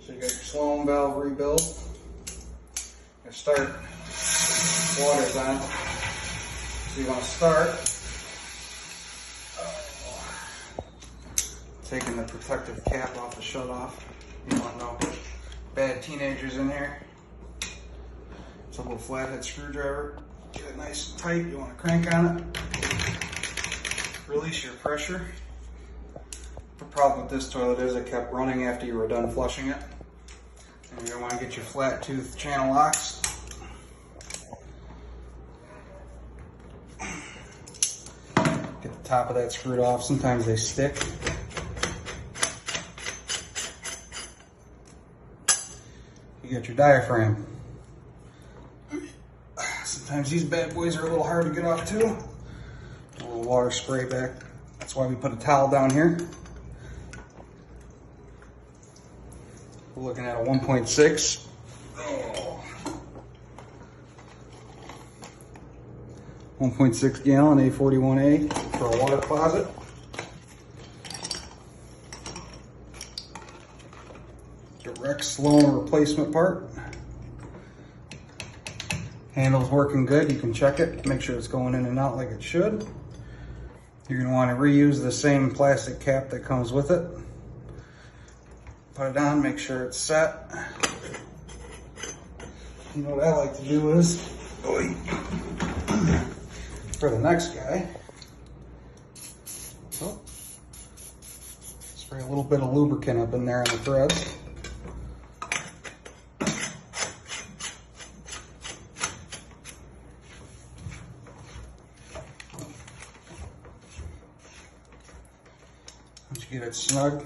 So you got your Sloan valve rebuild. You start, water's on. So you want to start taking the protective cap off the shut off. You want no bad teenagers in here. It's a little flathead screwdriver. Get it nice and tight. You want to crank on it. Release your pressure. The problem with this toilet is it kept running after you were done flushing it. And you're going to want to get your flat tooth channel locks. Get the top of that screwed off. Sometimes they stick. You got your diaphragm. Sometimes these bad boys are a little hard to get off too. A little water spray back. That's why we put a towel down here. We're looking at a 1.6. 1.6 gallon A41A for a water closet. Direct Sloan replacement part. Handle's working good. You can check it. Make sure it's going in and out like it should. You're going to want to reuse the same plastic cap that comes with it. Put it on, make sure it's set. You know what I like to do is, for the next guy, spray a little bit of lubricant up in there on the threads. Once you get it snug,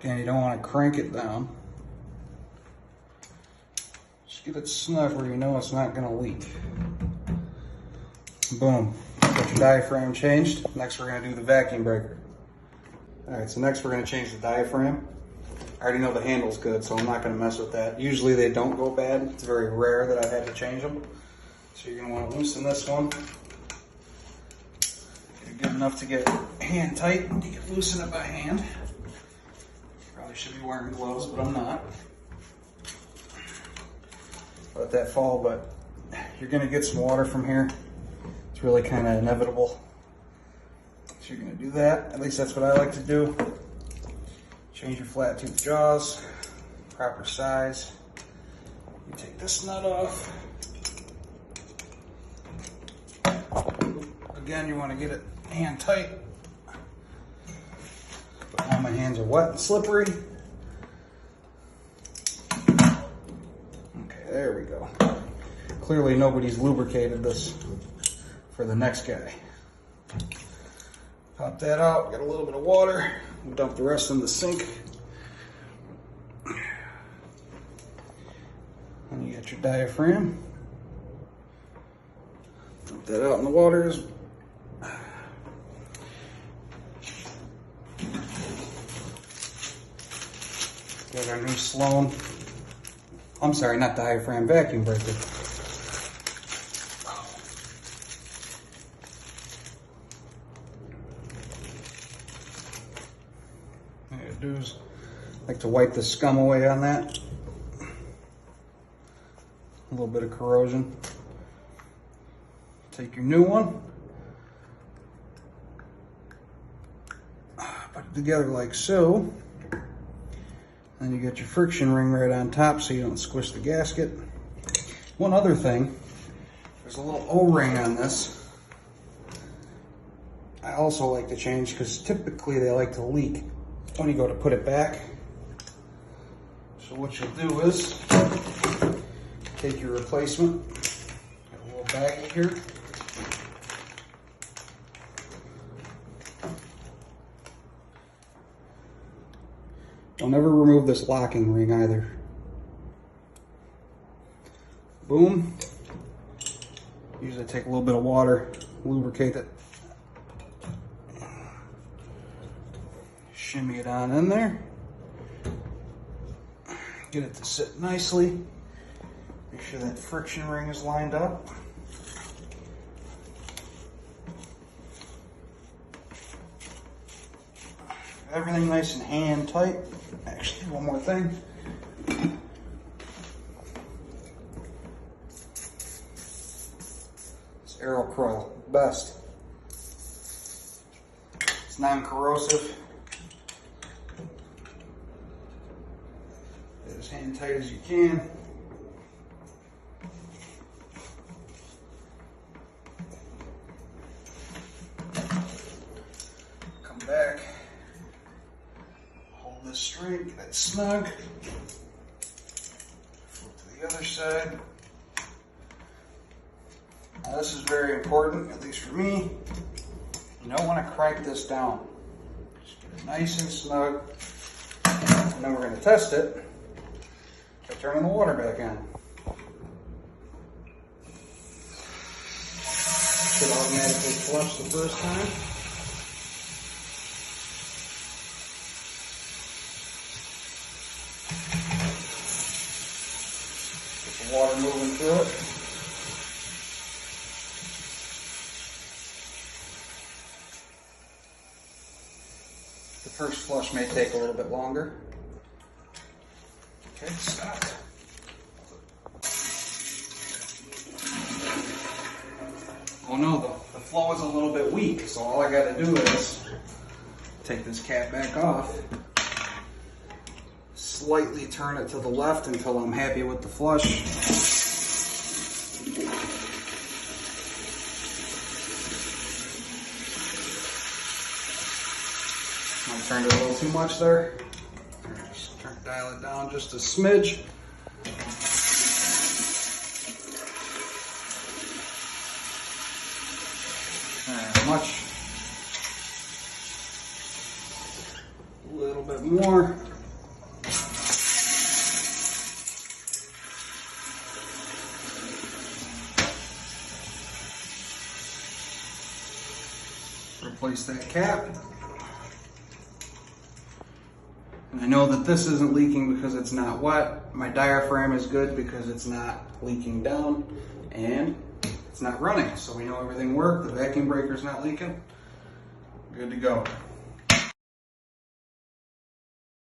again, you don't want to crank it down. Just get it snug where you know it's not going to leak. Boom. Got your diaphragm changed. Next we're going to do the vacuum breaker. Alright, so next we're going to change the diaphragm. I already know the handle's good, so I'm not going to mess with that. Usually they don't go bad. It's very rare that I've had to change them. So you're going to want to loosen this one. Get it good enough to get hand tight. You can loosen it by hand. Probably should be wearing gloves, but I'm not. Let that fall, but you're going to get some water from here. It's really kind of inevitable. So you're going to do that. At least that's what I like to do. Change your flat tooth jaws, proper size. You take this nut off. Again, you want to get it hand tight. But now my hands are wet and slippery. Okay, there we go. Clearly nobody's lubricated this for the next guy. Pop that out, get a little bit of water, we'll dump the rest in the sink. And you got your diaphragm. Dump that out in the waters. Got our new Sloan, I'm sorry, not diaphragm, vacuum breaker. Do is like to wipe the scum away on that. A little bit of corrosion. Take your new one, put it together like so. Then you get your friction ring right on top so you don't squish the gasket. One other thing, there's a little O-ring on this. I also like to change because typically they like to leak when you go to put it back. So what you'll do is take your replacement, got a little baggie here. Don't ever remove this locking ring either. Boom. Usually take a little bit of water, lubricate it. Shimmy it on in there. Get it to sit nicely. Make sure that friction ring is lined up. Everything nice and hand tight. Actually, one more thing. This Aero Coil, best. It's non-corrosive. Get as hand tight as you can. Come back. Hold this straight, get it snug. Flip to the other side. Now this is very important, at least for me. You don't want to crank this down. Just get it nice and snug. And then we're going to test it by turning the water back on. Should automatically flush the first time. Get the water moving through it. The first flush may take a little bit longer. Okay, stop. Oh no, the flow is a little bit weak, so all I gotta do is take this cap back off, slightly turn it to the left until I'm happy with the flush. I turned it a little too much there. Just dial it down just a smidge. Much. A little bit more. Replace that cap. And I know that this isn't leaking because it's not wet. My diaphragm is good because it's not leaking down. And it's not running, so we know everything worked. The vacuum breaker's not leaking. Good to go.